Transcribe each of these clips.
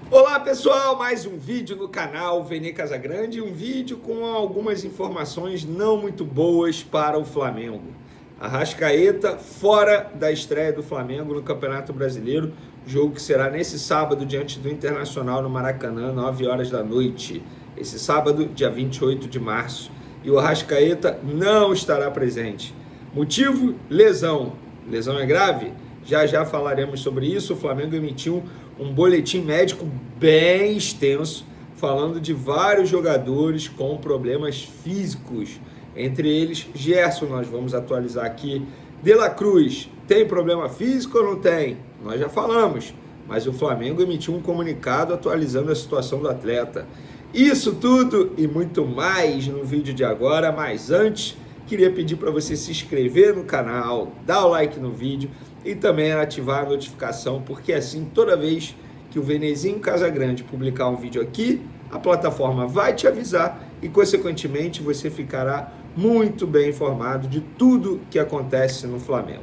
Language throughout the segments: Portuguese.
Olá pessoal, mais um vídeo no canal Vene Casagrande, um vídeo com algumas informações não muito boas para o Flamengo. Arrascaeta fora da estreia do Flamengo no Campeonato Brasileiro, jogo que será nesse sábado diante do Internacional no Maracanã, 9 horas da noite. Esse sábado, dia 28 de março. E o Arrascaeta não estará presente. Motivo? Lesão. Lesão é grave? Já falaremos sobre isso. O Flamengo emitiu um boletim médico bem extenso, falando de vários jogadores com problemas físicos. Entre eles, Gerson, nós vamos atualizar aqui. De La Cruz, tem problema físico ou não tem? Nós já falamos, mas o Flamengo emitiu um comunicado atualizando a situação do atleta. Isso tudo e muito mais no vídeo de agora, mas antes, queria pedir para você se inscrever no canal, dar o like no vídeo e também ativar a notificação, porque assim, toda vez que o Venezinho Casagrande publicar um vídeo aqui, a plataforma vai te avisar e, consequentemente, você ficará muito bem informado de tudo que acontece no Flamengo.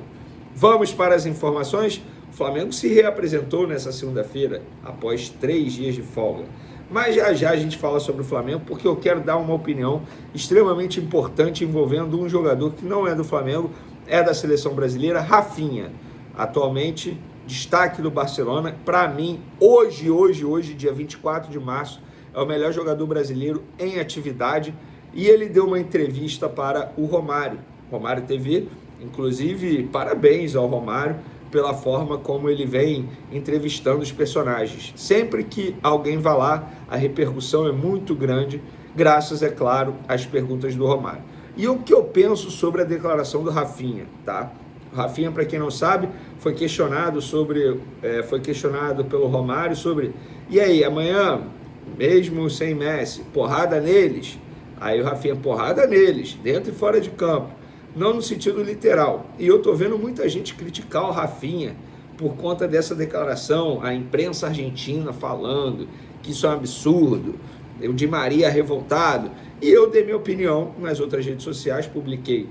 Vamos para as informações? O Flamengo se reapresentou nessa segunda-feira, após 3 dias de folga. Mas já a gente fala sobre o Flamengo, porque eu quero dar uma opinião extremamente importante envolvendo um jogador que não é do Flamengo, é da seleção brasileira, Rafinha. Atualmente, destaque do Barcelona. Para mim, hoje, dia 24 de março, é o melhor jogador brasileiro em atividade. E ele deu uma entrevista para o Romário TV. Inclusive, parabéns ao Romário pela forma como ele vem entrevistando os personagens. Sempre que alguém vai lá, a repercussão é muito grande, graças, é claro, às perguntas do Romário. E o que eu penso sobre a declaração do Rafinha, tá? O Rafinha, para quem não sabe, foi questionado pelo Romário sobre, e aí, amanhã, mesmo sem Messi, porrada neles? Aí o Rafinha, porrada neles, dentro e fora de campo. Não no sentido literal. E eu tô vendo muita gente criticar o Rafinha por conta dessa declaração, a imprensa argentina falando que isso é um absurdo, o Di Maria revoltado. E eu dei minha opinião nas outras redes sociais, publiquei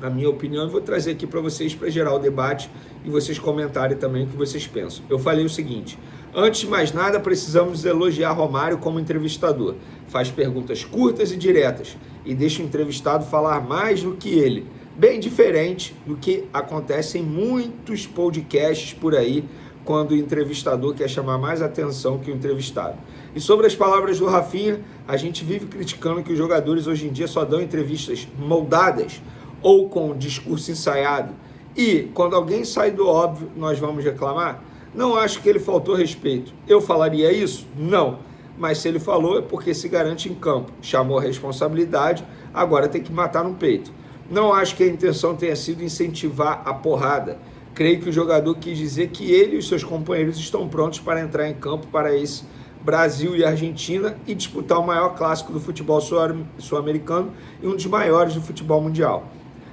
a minha opinião e vou trazer aqui para vocês, para gerar o debate e vocês comentarem também o que vocês pensam. Eu falei o seguinte: antes de mais nada, precisamos elogiar Romário como entrevistador. Faz perguntas curtas e diretas e deixa o entrevistado falar mais do que ele. Bem diferente do que acontece em muitos podcasts por aí, quando o entrevistador quer chamar mais atenção que o entrevistado. E sobre as palavras do Rafinha, a gente vive criticando que os jogadores hoje em dia só dão entrevistas moldadas ou com discurso ensaiado. E quando alguém sai do óbvio, nós vamos reclamar? Não acho que ele faltou respeito. Eu falaria isso? Não. Mas se ele falou é porque se garante em campo. Chamou a responsabilidade, agora tem que matar no peito. Não acho que a intenção tenha sido incentivar a porrada. Creio que o jogador quis dizer que ele e os seus companheiros estão prontos para entrar em campo para esse Brasil e Argentina e disputar o maior clássico do futebol sul-americano e um dos maiores do futebol mundial.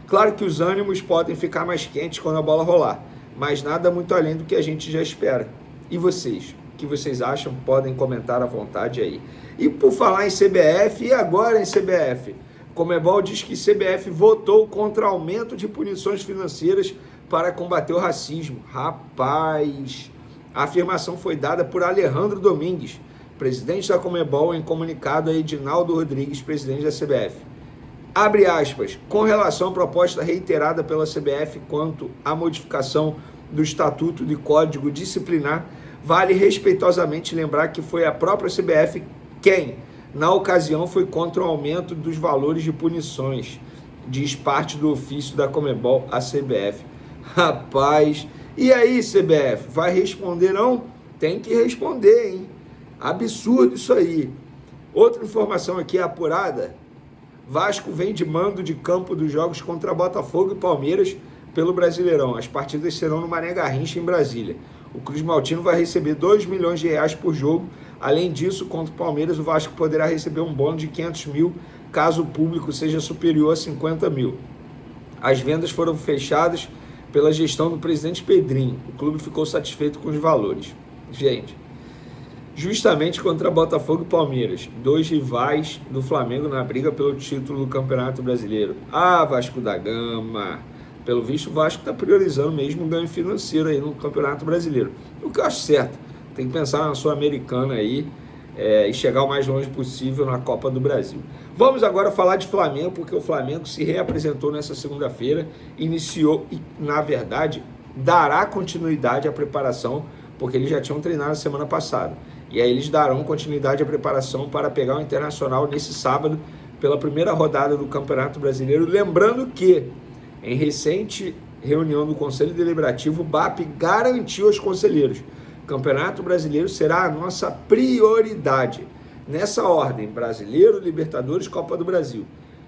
Claro que os ânimos podem ficar mais quentes quando a bola rolar, mas nada muito além do que a gente já espera. E vocês? O que vocês acham? Podem comentar à vontade aí. E por falar em CBF, e agora em CBF? Conmebol diz que CBF votou contra aumento de punições financeiras para combater o racismo. Rapaz, a afirmação foi dada por Alejandro Domingues, presidente da Conmebol, em comunicado a Edinaldo Rodrigues, presidente da CBF. Abre aspas, com relação à proposta reiterada pela CBF quanto à modificação do Estatuto de Código Disciplinar, vale respeitosamente lembrar que foi a própria CBF quem, na ocasião, foi contra o aumento dos valores de punições, diz parte do ofício da Conmebol à CBF. Rapaz, e aí, CBF, vai responder não? Tem que responder, hein? Absurdo isso aí. Outra informação aqui apurada: Vasco vem de mando de campo dos jogos contra Botafogo e Palmeiras pelo Brasileirão. As partidas serão no Mané Garrincha, em Brasília. O Cruz Maltino vai receber R$2 milhões por jogo. Além disso, contra o Palmeiras, o Vasco poderá receber um bônus de 500 mil, caso o público seja superior a 50 mil. As vendas foram fechadas pela gestão do presidente Pedrinho. O clube ficou satisfeito com os valores. Gente, justamente contra Botafogo e Palmeiras, 2 rivais do Flamengo na briga pelo título do Campeonato Brasileiro. Ah, Vasco da Gama! Pelo visto, o Vasco está priorizando mesmo o ganho financeiro aí no Campeonato Brasileiro. O que eu acho certo. Tem que pensar na Sul-Americana aí e chegar o mais longe possível na Copa do Brasil. Vamos agora falar de Flamengo, porque o Flamengo se reapresentou nessa segunda-feira, iniciou e, na verdade, dará continuidade à preparação, porque eles já tinham treinado na semana passada. E aí eles darão continuidade à preparação para pegar o Internacional nesse sábado, pela primeira rodada do Campeonato Brasileiro. Lembrando que, em recente reunião do Conselho Deliberativo, o BAP garantiu aos conselheiros: o Campeonato Brasileiro será a nossa prioridade. Nessa ordem: Brasileiro, Libertadores, Copa do Brasil.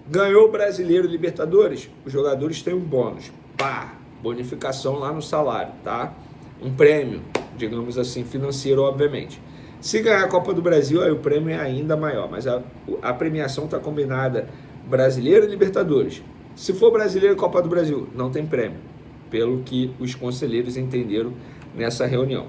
Ganhou o Brasileiro e Libertadores, os jogadores têm um bônus. Pá! Bonificação lá no salário, tá? Um prêmio, digamos assim, financeiro, obviamente. Se ganhar a Copa do Brasil, aí o prêmio é ainda maior, mas a premiação está combinada Brasileiro e Libertadores. Se for Brasileiro e Copa do Brasil, não tem prêmio, pelo que os conselheiros entenderam nessa reunião.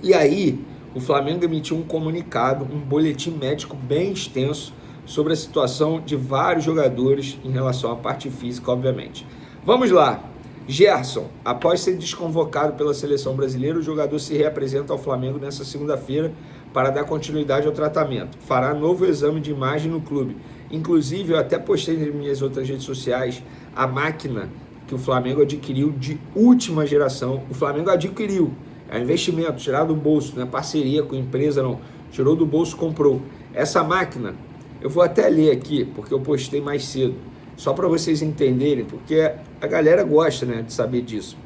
E aí, o Flamengo emitiu um comunicado, um boletim médico bem extenso sobre a situação de vários jogadores em relação à parte física, obviamente. Vamos lá. Gerson, após ser desconvocado pela seleção brasileira, o jogador se reapresenta ao Flamengo nesta segunda-feira para dar continuidade ao tratamento. Fará novo exame de imagem no clube. Inclusive, eu até postei nas minhas outras redes sociais a máquina que o Flamengo adquiriu de última geração. O Flamengo adquiriu, é um investimento, tirado do bolso, não é parceria com a empresa, não. Tirou do bolso, comprou. Essa máquina, eu vou até ler aqui, porque eu postei mais cedo, só para vocês entenderem, porque a galera gosta, né, de saber disso.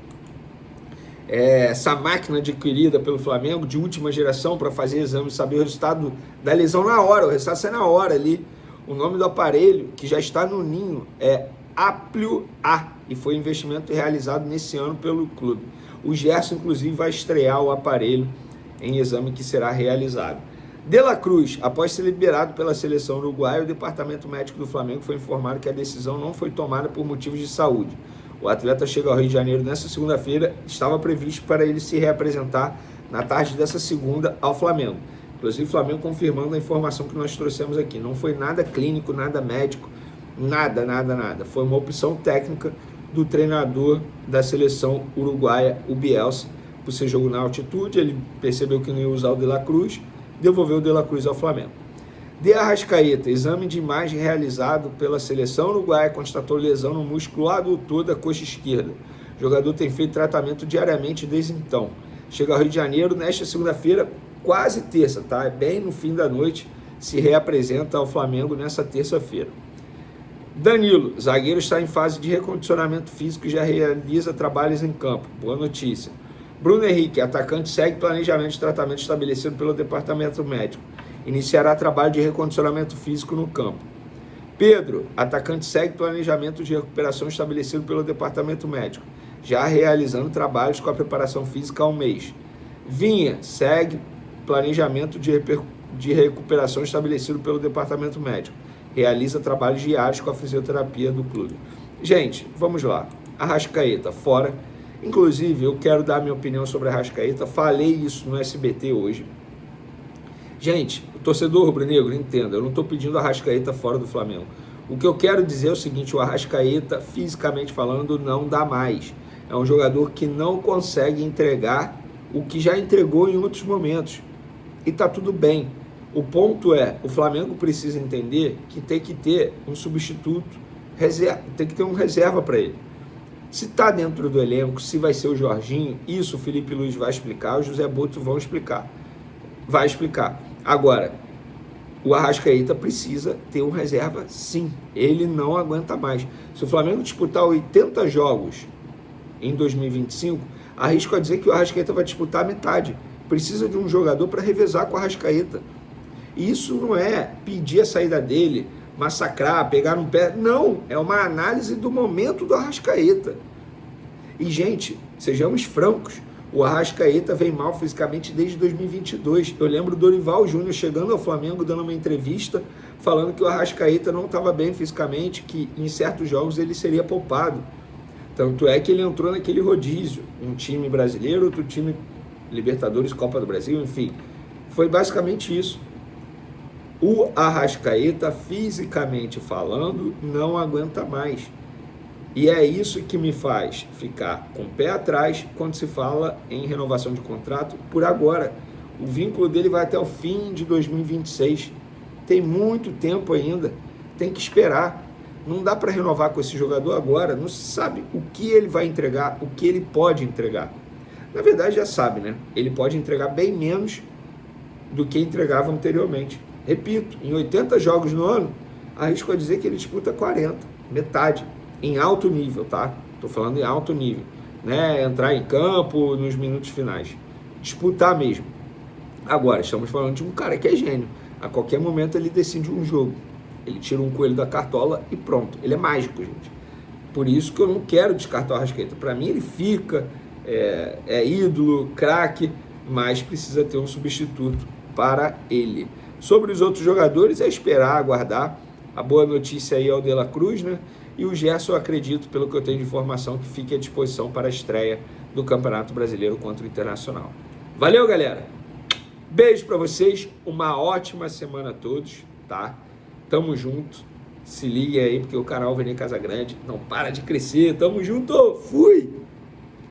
Essa máquina adquirida pelo Flamengo de última geração para fazer exame, saber o resultado da lesão na hora, o resultado sai na hora ali. O nome do aparelho, que já está no ninho, é Aplio A, e foi investimento realizado nesse ano pelo clube. O Gerson, inclusive, vai estrear o aparelho em exame que será realizado. De La Cruz, após ser liberado pela seleção uruguaia, o departamento médico do Flamengo foi informado que a decisão não foi tomada por motivos de saúde. O atleta chega ao Rio de Janeiro nesta segunda-feira, estava previsto para ele se reapresentar na tarde dessa segunda ao Flamengo. Inclusive o Flamengo confirmando a informação que nós trouxemos aqui. Não foi nada clínico, nada médico, nada. Foi uma opção técnica do treinador da seleção uruguaia, o Bielsa, por ser jogo na altitude. Ele percebeu que não ia usar o De La Cruz, devolveu o De La Cruz ao Flamengo. De Arrascaeta, exame de imagem realizado pela seleção uruguaia constatou lesão no músculo adutor da coxa esquerda. O jogador tem feito tratamento diariamente desde então. Chega ao Rio de Janeiro nesta segunda-feira, quase terça, tá? Bem no fim da noite, se reapresenta ao Flamengo nessa terça-feira. Danilo, zagueiro, está em fase de recondicionamento físico e já realiza trabalhos em campo. Boa notícia. Bruno Henrique, atacante, segue planejamento de tratamento estabelecido pelo departamento médico. Iniciará trabalho de recondicionamento físico no campo. Pedro, atacante, segue planejamento de recuperação estabelecido pelo departamento médico, já realizando trabalhos com a preparação física há um mês. Vinha, segue planejamento de recuperação estabelecido pelo departamento médico. Realiza trabalhos diários com a fisioterapia do clube. Gente, vamos lá. Arrascaeta, fora. Inclusive, eu quero dar minha opinião sobre a Arrascaeta. Falei isso no SBT hoje. Gente, o torcedor rubro-negro, entenda, eu não estou pedindo a Arrascaeta fora do Flamengo. O que eu quero dizer é o seguinte: o Arrascaeta, fisicamente falando, não dá mais. É um jogador que não consegue entregar o que já entregou em outros momentos. E tá tudo bem. O ponto é, o Flamengo precisa entender que tem que ter um substituto, tem que ter um reserva para ele. Se está dentro do elenco, se vai ser o Jorginho, isso o Felipe Luiz vai explicar, o José Boto vão explicar. Vai explicar. Agora, o Arrascaeta precisa ter um reserva, sim. Ele não aguenta mais. Se o Flamengo disputar 80 jogos em 2025, arrisco a dizer que o Arrascaeta vai disputar a metade. Precisa de um jogador para revezar com o Arrascaeta. E isso não é pedir a saída dele, massacrar, pegar no pé. Não, é uma análise do momento do Arrascaeta. E, gente, sejamos francos, o Arrascaeta vem mal fisicamente desde 2022. Eu lembro do Dorival Júnior chegando ao Flamengo, dando uma entrevista, falando que o Arrascaeta não estava bem fisicamente, que em certos jogos ele seria poupado. Tanto é que ele entrou naquele rodízio, um time brasileiro, outro time Libertadores, Copa do Brasil, enfim. Foi basicamente isso. O Arrascaeta, fisicamente falando, não aguenta mais. E é isso que me faz ficar com o pé atrás quando se fala em renovação de contrato por agora. O vínculo dele vai até o fim de 2026. Tem muito tempo ainda. Tem que esperar. Não dá para renovar com esse jogador agora. Não se sabe o que ele vai entregar, o que ele pode entregar. Na verdade, já sabe, né? Ele pode entregar bem menos do que entregava anteriormente. Repito, em 80 jogos no ano, arrisco a dizer que ele disputa 40, metade, em alto nível, tá? Tô falando em alto nível, né? Entrar em campo nos minutos finais. Disputar mesmo. Agora, estamos falando de um cara que é gênio. A qualquer momento ele decide um jogo. Ele tira um coelho da cartola e pronto. Ele é mágico, gente. Por isso que eu não quero descartar o Arrascaeta. Para mim ele fica, é ídolo, craque, mas precisa ter um substituto para ele. Sobre os outros jogadores, é esperar, aguardar. A boa notícia aí é o De La Cruz, né? E o Gerson, eu acredito, pelo que eu tenho de informação, que fique à disposição para a estreia do Campeonato Brasileiro contra o Internacional. Valeu, galera! Beijo para vocês, uma ótima semana a todos, tá? Tamo junto, se liga aí, porque o canal Vene Casagrande não para de crescer. Tamo junto, fui!